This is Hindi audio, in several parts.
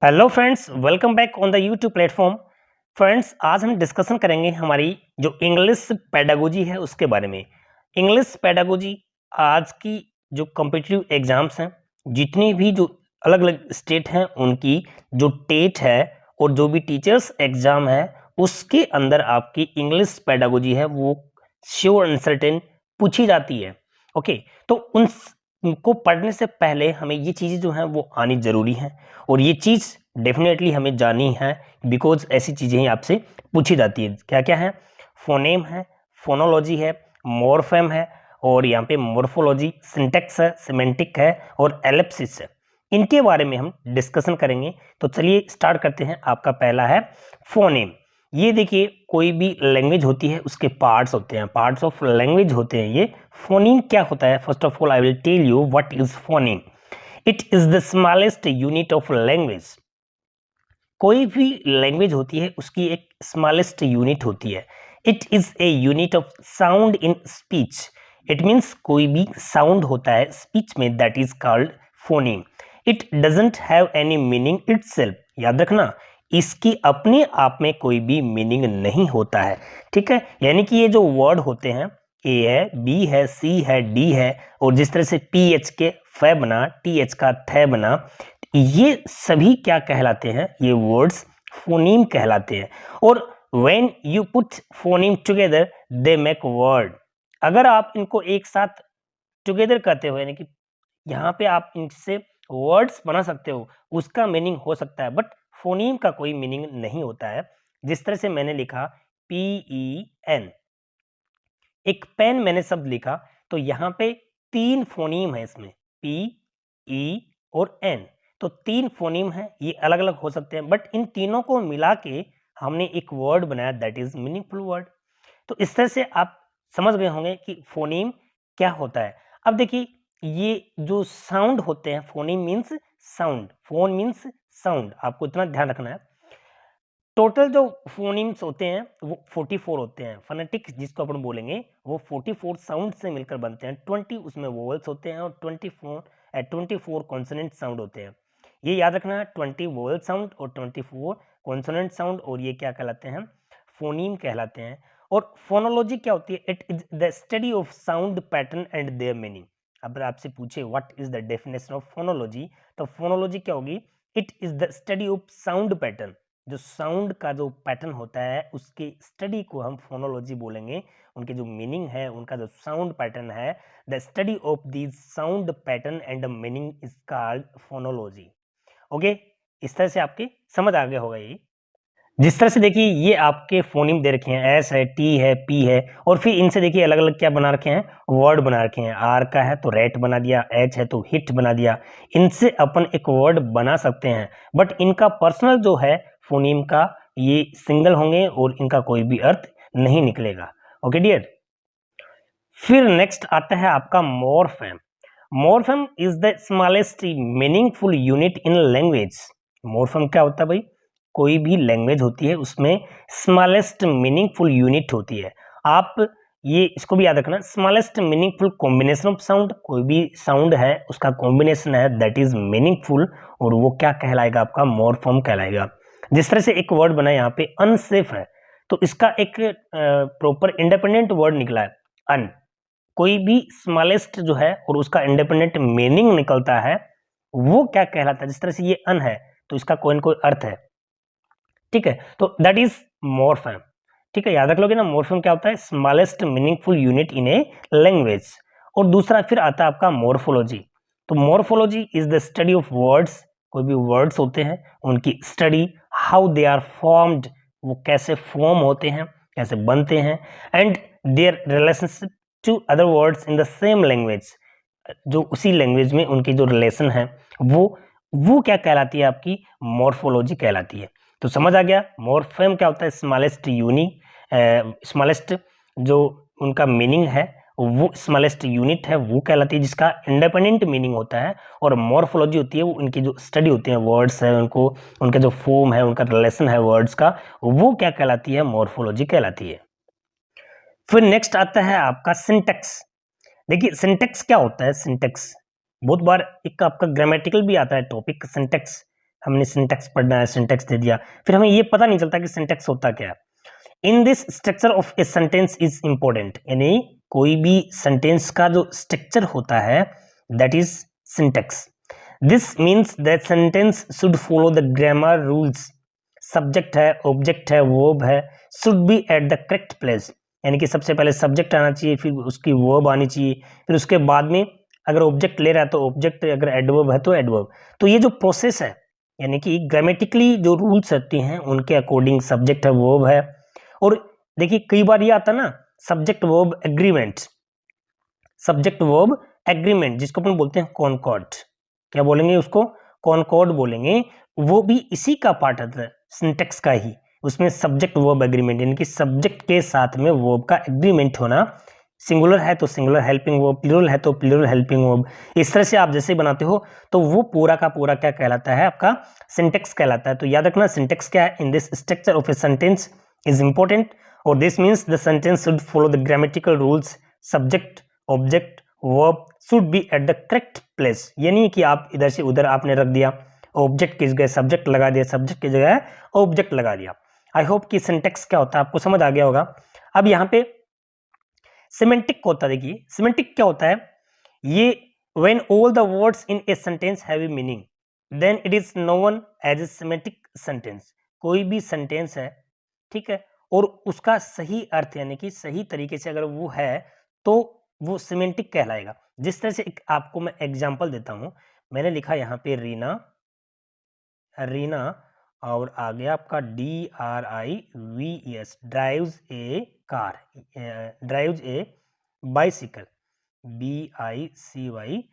Hello friends, welcome back on the YouTube platform. Friends, आज हम डिस्कशन करेंगे हमारी जो इंग्लिश पेडागोजी है उसके बारे में। इंग्लिश पेडागोजी आज की जो कॉम्पिटिटिव एग्जाम्स हैं, जितनी भी जो अलग अलग स्टेट हैं उनकी जो टेट है और जो भी टीचर्स एग्जाम है उसके अंदर आपकी इंग्लिश पेडागोजी है वो श्योर एंड सर्टेन पूछी जाती है। ओके, तो उनको पढ़ने से पहले हमें ये चीज़ें जो हैं वो आनी जरूरी हैं और ये चीज़ डेफिनेटली हमें जाननी है बिकॉज ऐसी चीज़ें ही आपसे पूछी जाती है। क्या क्या है? फोनेम है, फोनोलॉजी है, मॉर्फेम है और यहाँ पे मॉर्फोलॉजी, सिंटेक्स है, सिमेंटिक है और एलिप्सिस है। इनके बारे में हम डिस्कशन करेंगे। तो चलिए स्टार्ट करते हैं। आपका पहला है फोनेम। ये देखिए, कोई भी लैंग्वेज होती है उसके पार्ट्स होते हैं, पार्ट्स ऑफ लैंग्वेज होते हैं। ये फोनीम क्या होता है? First of all I will tell you what is phoneme. It is the smallest unit of language. कोई भी लैंग्वेज होती है उसकी एक स्मॉलेस्ट यूनिट होती है। It is a unit of sound in speech. It means कोई भी साउंड होता है स्पीच में, that is called phoneme. It doesn't have any meaning itself. याद रखना, इसकी अपने आप में कोई भी मीनिंग नहीं होता है। ठीक है, यानी कि ये जो वर्ड होते हैं, ए है, बी है, सी है, डी है और जिस तरह से पी एच के फै बना, टी एच का थे बना, ये सभी क्या कहलाते हैं? ये वर्ड्स फोनीम कहलाते हैं। और when you put phoneme together they make word. अगर आप इनको एक साथ टुगेदर करते हो, यानी कि यहाँ पे आप इनसे वर्ड्स बना सकते हो, उसका मीनिंग हो सकता है, बट फोनीम का कोई मीनिंग नहीं होता है। जिस तरह से मैंने लिखा पी ई एन, एक पेन मैंने शब्द लिखा, तो यहाँ पे तीन फोनीम है इसमें, पी, ई और एन। तो तीन फोनीम है, ये अलग अलग हो सकते हैं, बट इन तीनों को मिला के हमने एक वर्ड बनाया, दैट इज मीनिंगफुल वर्ड। तो इस तरह से आप समझ गए होंगे कि फोनीम क्या होता है। अब देखिए, ये जो साउंड होते हैं, phoneme means sound, phone means sound, आपको इतना ध्यान रखना है। टोटल जो फोनीम्स होते हैं वो 44 होते हैं। फोनेटिक्स जिसको अपन बोलेंगे वो 44 साउंड से मिलकर बनते हैं। 20 उसमें वोवल्स होते हैं और 24 कॉन्सोनेंट साउंड होते हैं। ये याद रखना है, 20 वोवल साउंड और 24 कॉन्सोनेंट साउंड, और ये क्या कहलाते हैं? फोनीम कहलाते हैं। और फोनोलॉजी क्या होती है? It is the study of sound pattern and there meaning. अगर आपसे पूछे what is the definition of phonology, तो फोनोलॉजी क्या होगी? It is the study of sound pattern. जो साउंड का जो पैटर्न होता है उसकी स्टडी को हम फोनोलॉजी बोलेंगे। उनके जो मीनिंग है, उनका जो साउंड पैटर्न है, the study of these sound pattern and meaning is called phonology. Okay, इस तरह से आपके समझ आ गया होगा ये। जिस तरह से देखिए, ये आपके फोनीम दे रखे हैं, एस है, टी है, पी है, और फिर इनसे देखिए अलग अलग क्या बना रखे हैं? वर्ड बना रखे हैं। आर का है तो रेट बना दिया, एच है तो हिट बना दिया। इनसे अपन एक वर्ड बना सकते हैं, बट इनका पर्सनल जो है फोनीम का, ये सिंगल होंगे और इनका कोई भी अर्थ नहीं निकलेगा। Okay dear. फिर नेक्स्ट आता है आपका morpheme. Morpheme is the smallest meaningful unit in language. Morpheme क्या होता है भाई? कोई भी लैंग्वेज होती है उसमें स्मॉलेस्ट मीनिंगफुल यूनिट होती है। आप ये इसको भी याद रखना, smallest meaningful combination of sound. कोई भी साउंड है उसका कॉम्बिनेशन है, दैट इज मीनिंगफुल, और वो क्या कहलाएगा? आपका मॉर्फेम कहलाएगा। जिस तरह से एक वर्ड बना यहाँ पे अनसेफ है, तो इसका एक प्रॉपर इंडिपेंडेंट वर्ड निकला है, अन। कोई भी स्मॉलेस्ट जो है और उसका इंडिपेंडेंट मीनिंग निकलता है, वो क्या कहलाता है? जिस तरह से ये अन है तो इसका कोई ना कोई अर्थ है। ठीक है, तो दैट इज मॉर्फेम। ठीक है, याद रख लोगे ना, मॉर्फेम क्या होता है? Smallest meaningful unit in a language. और दूसरा फिर आता है आपका मॉर्फोलॉजी। तो morphology is the study of words. कोई भी वर्ड्स होते हैं उनकी स्टडी, हाउ दे आर फॉर्म्ड, वो कैसे फॉर्म होते हैं, कैसे बनते हैं, and their relationship to other words in the same language. जो उसी लैंग्वेज में उनकी जो रिलेशन है, वो क्या कहलाती है? आपकी मॉर्फोलॉजी कहलाती है। तो समझ आ गया मॉर्फेम क्या होता है? स्मॉलेस्ट स्मॉलेस्ट जो उनका मीनिंग है, वो स्मॉलेस्ट यूनिट है, वो कहलाती है, जिसका इंडिपेंडेंट मीनिंग होता है। और मॉर्फोलॉजी होती है वो उनकी जो स्टडी होती है, वर्ड्स है उनको, उनका जो फॉर्म है, उनका रिलेशन है वर्ड्स का, वो क्या कहलाती है? मॉर्फोलॉजी कहलाती है। फिर नेक्स्ट आता है आपका सिंटेक्स। देखिए, सिंटेक्स क्या होता है? सिंटेक्स बहुत बार एक आपका ग्रामेटिकल भी आता है टॉपिक, सिंटेक्स। हमने सिंटेक्स पढ़ना है, सिंटेक्स दे दिया, फिर हमें ये पता नहीं चलता कि सिंटेक्स होता क्या है। In this structure of a sentence is important, यानी कोई भी सेंटेंस का जो स्ट्रक्चर होता है that is syntax. This means that sentence should follow the grammar rules. Subject है, ऑब्जेक्ट है, वर्ब है, should be at the correct place, यानी कि सबसे पहले सब्जेक्ट आना चाहिए, फिर उसकी वर्ब आनी चाहिए, फिर उसके बाद में अगर ऑब्जेक्ट ले रहा है तो ऑब्जेक्ट, अगर एडवर्ब है तो एडवर्ब। तो ये जो प्रोसेस है, यानी कि ग्रामेटिकली जो रूल्स रहते हैं उनके अकॉर्डिंग सब्जेक्ट है, वर्ब है। और देखिए कई बार ये आता ना subject verb agreement, subject verb agreement जिसको अपन बोलते हैं कॉनकॉर्ड, क्या बोलेंगे उसको, कॉनकॉर्ड बोलेंगे, वो भी इसी का पार्ट है, सिंटेक्स का ही। उसमें सब्जेक्ट वर्ब एग्रीमेंट, यानी कि सब्जेक्ट के साथ में वर्ब का एग्रीमेंट होना, सिंगुलर है तो सिंगुलर हेल्पिंग वर्ब, प्लूरल है तो प्लूरल हेल्पिंग वर्ब, इस तरह से आप जैसे बनाते हो तो वो पूरा का पूरा क्या कहलाता है, आपका सिंटेक्स कहलाता है। तो याद रखना सिंटेक्स क्या है, in this structure of a sentence is important, और this means the sentence should follow the grammatical rules, subject, object, verb should be at the correct place. ये नहीं कि आप इधर से उधर आपने रख दिया, ऑब्जेक्ट की जगह सब्जेक्ट लगा दिया, सब्जेक्ट की जगह ऑब्जेक्ट लगा दिया। आई होप कि सिंटेक्स क्या होता है आपको समझ आ गया होगा। अब यहाँ पे सिमेंटिक होता है, देखिए सिमेंटिक क्या होता है, ये when all the words in a sentence have a meaning then it is known as a semantic sentence. कोई भी सेंटेंस है, ठीक है, और उसका सही अर्थ यानी कि सही तरीके से अगर वो है तो वो सिमेंटिक कहलाएगा। जिस तरह से एक आपको मैं एग्जांपल देता हूं, मैंने लिखा यहाँ पे रीना, रीना और आ गया आपका DRIVES, drives a car, drives a bicycle, BICYCLE।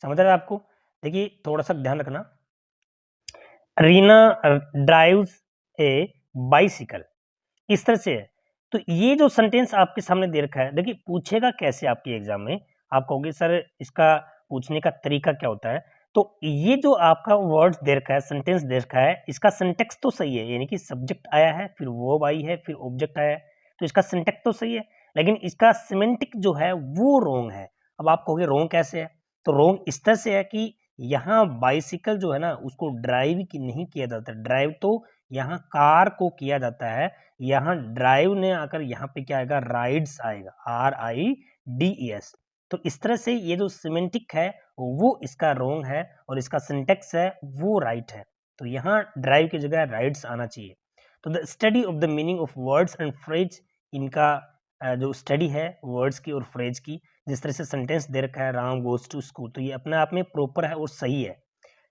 समझ रहे हैं आपको। देखिए थोड़ा सा ध्यान रखना, रीना ड्राइव्स ए बाइसिकल, इस तरह से है। तो ये जो सेंटेंस आपके सामने दे रखा है, देखिए पूछेगा कैसे आपके एग्जाम में, आप कहोगे सर इसका पूछने का तरीका क्या होता है। तो ये जो आपका वर्ड्स दे रखा है, सेंटेंस दे रखा है, इसका सिंटेक्स तो सही है, यानी कि सब्जेक्ट आया है, फिर वर्ब आई है, फिर ऑब्जेक्ट आया है, तो इसका सिंटेक्स तो सही है, लेकिन इसका सिमेंटिक जो है वो रोंग है। अब आप कहोगे रोंग कैसे है, तो रोंग इस तरह से है कि यहाँ बाइसिकल जो है ना उसको ड्राइव की नहीं किया जाता, ड्राइव तो यहाँ कार को किया जाता है, यहाँ ड्राइव ने आकर यहाँ पे क्या आएगा, राइड्स आएगा, RIDES। तो इस तरह से ये जो सिमेंटिक है वो इसका रोंग है और इसका सिंटेक्स है वो राइट है। तो यहाँ ड्राइव की जगह राइड्स आना चाहिए। तो the study of the meaning of words and phrase, इनका जो स्टडी है वर्ड्स की और फ्रेज की, जिस तरह से सेंटेंस दे रखा है राम गोज टू स्कूल, तो ये अपने आप में प्रॉपर है और सही है,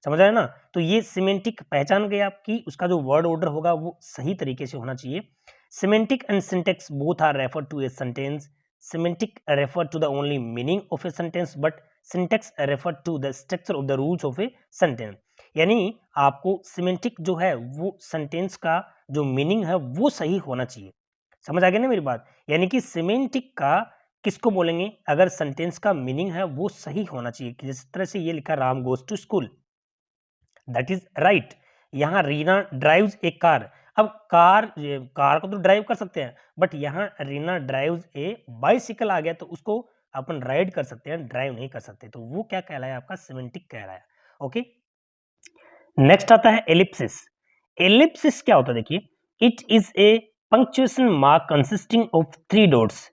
समझ रहे हैं ना। तो ये सिमेंटिक पहचान गए आपकी, उसका जो वर्ड ऑर्डर होगा वो सही तरीके से होना चाहिए। Semantic and syntax both are refer to a sentence. Semantic refer to the only meaning of a sentence but syntax refer to the structure of the rules of a sentence. यानी आपको सिमेंटिक जो है वो सेंटेंस का जो मीनिंग है वो सही होना चाहिए, समझ आ गया ना मेरी बात। यानी कि सिमेंटिक का किसको बोलेंगे, अगर सेंटेंस का मीनिंग है वो सही होना चाहिए। जिस तरह से ये लिखा Ram goes to school, that is right. यहाँ रीना ड्राइव्स ए कार, अब कार को तो ड्राइव कर सकते हैं, बट यहाँ रीना ड्राइव्स ए बाइसिकल आ गया तो उसको अपन राइड कर सकते हैं, ड्राइव नहीं कर सकते, तो वो क्या कहलाया आपका सिमेंटिक कहलाया। ओके, नेक्स्ट आता है एलिप्सिस। एलिप्सिस क्या होता है, देखिए it is a punctuation mark consisting of 3 dots.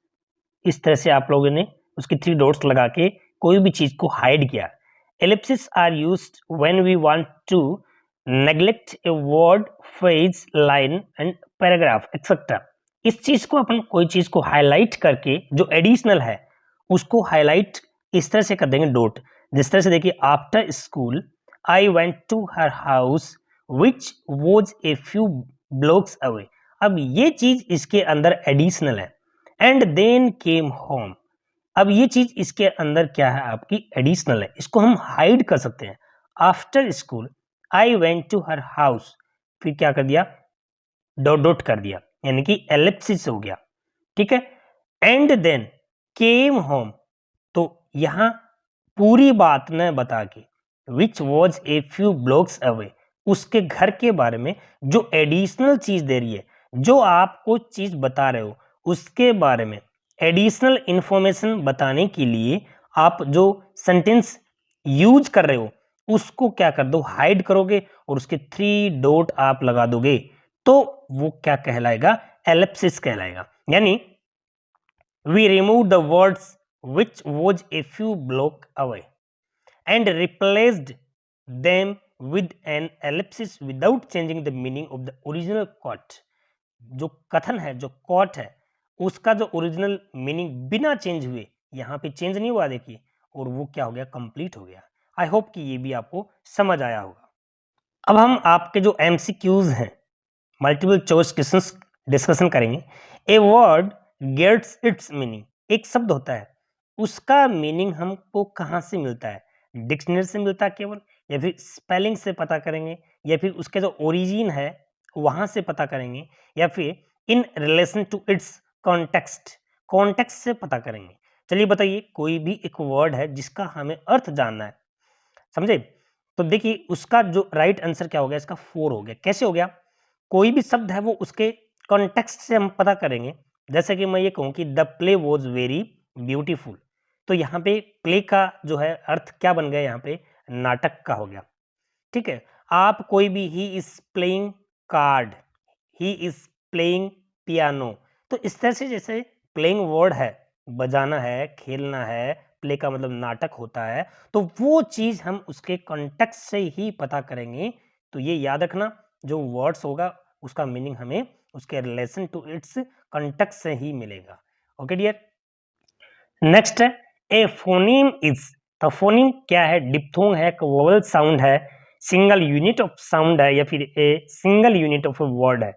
इस तरह से आप लोगों ने उसकी 3 डॉट्स लगा के कोई भी चीज को हाइड किया। ellipses are used when we want to neglect a word, phrase, line and paragraph etc. इस चीज को अपन कोई चीज को हाईलाइट करके जो एडिशनल है उसको हाईलाइट इस तरह से कर देंगे डॉट। जिस तरह से देखिए after school I went to her house which was a few blocks away. अब ये चीज इसके अंदर एडिशनल है। एंड देन केम होम, अब ये चीज इसके अंदर क्या है आपकी एडिशनल है, इसको हम हाइड कर सकते हैं। After school I went to her house, फिर क्या कर दिया, डॉट डॉट कर दिया, यानी कि एलिप्सिस हो गया, ठीक है। एंड देन केम होम, तो यहां पूरी बात न बता के विच was a few blocks away, उसके घर के बारे में जो एडिशनल चीज दे रही है, जो आपको चीज बता रहे हो उसके बारे में एडिशनल इंफॉर्मेशन बताने के लिए आप जो सेंटेंस यूज कर रहे हो उसको क्या कर दो, हाइड करोगे और उसके 3 डॉट आप लगा दोगे, तो वो क्या कहलाएगा, एलिप्सिस कहलाएगा। यानी we remove the words which was a few block away and replaced them with an ellipsis without changing the meaning of the original quote। जो कथन है, जो quote है, उसका जो ओरिजिनल मीनिंग बिना चेंज हुए यहाँ पे चेंज नहीं हुआ, देखिए, और वो क्या हो गया, कंप्लीट हो गया। आई होप कि ये भी आपको समझ आया होगा। अब हम आपके जो एमसीक्यूज हैं, मल्टीपल चॉइस क्वेश्चंस डिस्कशन करेंगे। A word gets its meaning, एक शब्द होता है, उसका मीनिंग हमको कहाँ से मिलता है, डिक्शनरी से मिलता है केवल, या फिर स्पेलिंग से पता करेंगे, या फिर उसके जो ओरिजिन है वहां से पता करेंगे, या फिर in relation to its context, context से पता करेंगे। चलिए बताइए, कोई भी एक वर्ड है जिसका हमें अर्थ जानना है, समझे, तो देखिए उसका जो राइट आंसर क्या हो गया, इसका 4 हो गया। कैसे हो गया, कोई भी शब्द है वो उसके कॉन्टेक्स्ट से हम पता करेंगे। जैसे कि मैं ये कहूँ कि the play was very beautiful, तो यहाँ पे प्ले का जो है अर्थ क्या बन गया, यहाँ पे नाटक का हो गया। ठीक है, आप कोई भी he is playing card, he is playing piano, तो इस तरह से जैसे प्लेइंग वर्ड है, बजाना है, खेलना है, प्ले का मतलब नाटक होता है, तो वो चीज हम उसके कॉन्टेक्स्ट से ही पता करेंगे। तो ये याद रखना, जो वर्ड्स होगा उसका मीनिंग हमें उसके रिलेशन टू इट्स कॉन्टेक्स्ट से ही मिलेगा। ओके डियर, नेक्स्ट है ए फोनीम इज, तो फोनीम क्या है, डिप्थोंग है, वोवल साउंड है, सिंगल यूनिट ऑफ साउंड है, या फिर a single unit of word है।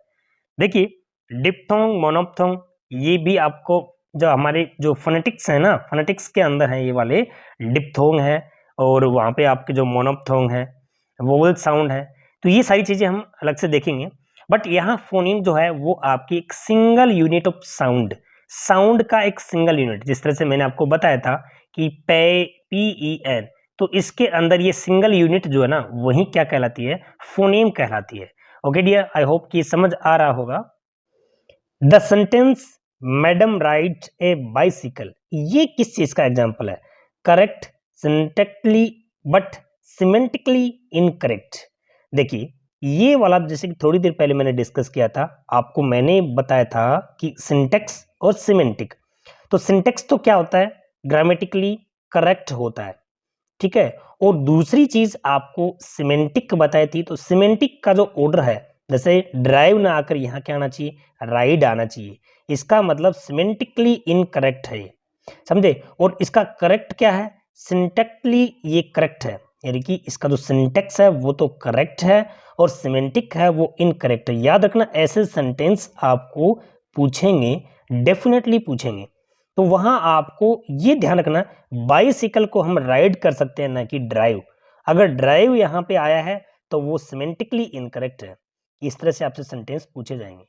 देखिए डिप्थोंग, मोनोप्थोंग, ये भी आपको जो हमारे जो फोनेटिक्स है ना, फोनेटिक्स के अंदर है ये वाले, डिप्थोंग है और वहाँ पे आपके जो मोनोप्थोंग है, वोवल साउंड है, तो ये सारी चीजें हम अलग से देखेंगे। बट यहाँ फोनीम जो है वो आपकी एक single unit of sound, sound का एक सिंगल यूनिट, जिस तरह से मैंने आपको बताया था कि PEN, तो इसके अंदर ये सिंगल यूनिट जो है ना, वही क्या कहलाती है, फोनेम कहलाती है। ओके डियर, आई होप कि समझ आ रहा होगा। The sentence madam ride A bicycle, ये किस चीज का एग्जाम्पल है, correct syntactically but semantically incorrect. देखिए ये वाला जैसे कि थोड़ी देर पहले मैंने डिस्कस किया था, आपको मैंने बताया था कि सिंटेक्स और सिमेंटिक, तो सिंटेक्स तो क्या होता है, ग्रामेटिकली करेक्ट होता है, ठीक है, और दूसरी चीज आपको सिमेंटिक बताई थी, तो सिमेंटिक का जो ऑर्डर है, जैसे ड्राइव ना आकर यहाँ क्या आना चाहिए, राइड आना चाहिए, इसका मतलब सिमेंटिकली इनकरेक्ट है, समझे, और इसका करेक्ट क्या है, सिंटैक्टिकली ये करेक्ट है, यानी कि इसका जो सिंटेक्स है वो तो करेक्ट है और सिमेंटिक है वो इनकरेक्ट है। याद रखना, ऐसे सेंटेंस आपको पूछेंगे, डेफिनेटली पूछेंगे, तो वहां आपको ये ध्यान रखना, बाइसिकल को हम राइड कर सकते हैं ना कि ड्राइव, अगर ड्राइव यहाँ पे आया है तो वो सिमेंटिकली इनकरेक्ट है। इस तरह से आपसे सेंटेंस पूछे जाएंगे।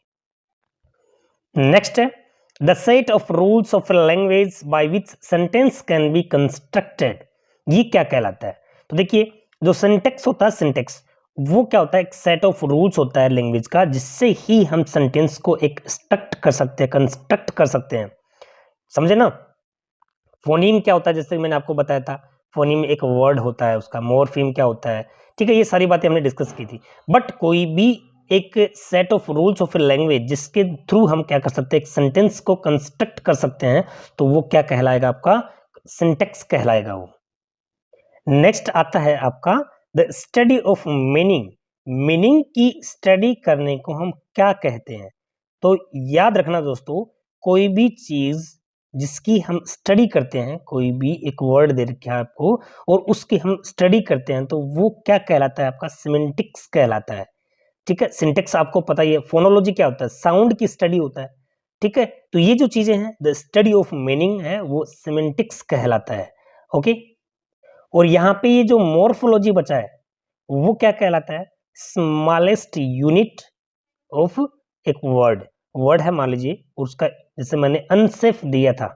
नेक्स्ट है the set of rules of language by which sentence can be constructed, ये क्या कहलाता है, तो देखिए जो सिंटेक्स होता है, सिंटेक्स वो क्या होता है, एक सेट ऑफ रूल्स होता है लैंग्वेज का, जिससे ही हम सेंटेंस को एक स्ट्रक्ट कर सकते हैं, कंस्ट्रक्ट कर सकते हैं, समझे ना। फोनीम क्या होता है, जैसे मैंने आपको बताया था, फोनीम एक वर्ड होता है, उसका मॉर्फीम क्या होता है, ठीक है, ये सारी बातें हमने डिस्कस की थी। बट कोई भी एक set of rules of language जिसके थ्रू हम क्या कर सकते हैं, एक सेंटेंस को कंस्ट्रक्ट कर सकते हैं, तो वो क्या कहलाएगा, आपका सिंटेक्स कहलाएगा वो। नेक्स्ट आता है आपका the study of meaning, meaning की स्टडी करने को हम क्या कहते हैं, तो याद रखना दोस्तों, कोई भी चीज जिसकी हम स्टडी करते हैं, कोई भी एक वर्ड दे रखा है आपको और उसकी हम स्टडी करते हैं, तो वो क्या कहलाता है, आपका सिमेंटिक्स कहलाता है, ठीक है। सिंटेक्स आपको पता ही है, फोनोलॉजी क्या होता है, साउंड की स्टडी होता है, ठीक है, तो ये जो चीजें हैं, द स्टडी ऑफ मीनिंग है, वो सिमेंटिक्स कहलाता है। ओके, और यहाँ पे ये जो मॉर्फोलॉजी बचा है वो क्या कहलाता है, स्मॉलेस्ट यूनिट ऑफ एक वर्ड, वर्ड है मान लीजिए, उसका जैसे मैंने अनसेफ दिया था,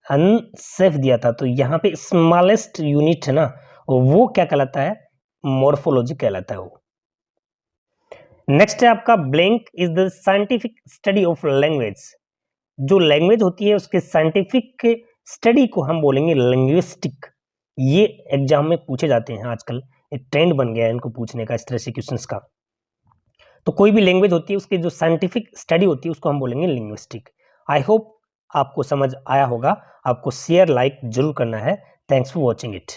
अनसेफ दिया था, तो यहाँ पे स्मॉलेस्ट यूनिट है ना, वो क्या कहलाता है, मॉर्फोलॉजी कहलाता है वो। नेक्स्ट है आपका blank is the scientific study of language, जो लैंग्वेज होती है उसके साइंटिफिक स्टडी को हम बोलेंगे लिंग्विस्टिक, ये एग्जाम में पूछे जाते हैं आजकल, एक ट्रेंड बन गया है इनको पूछने का, इस तरह से क्वेश्चंस का। तो कोई भी लैंग्वेज होती है उसकी जो साइंटिफिक स्टडी होती है उसको हम बोलेंगे लिंग्विस्टिक। आई होप आपको समझ आया होगा। आपको शेयर लाइक जरूर करना है। Thanks for watching it.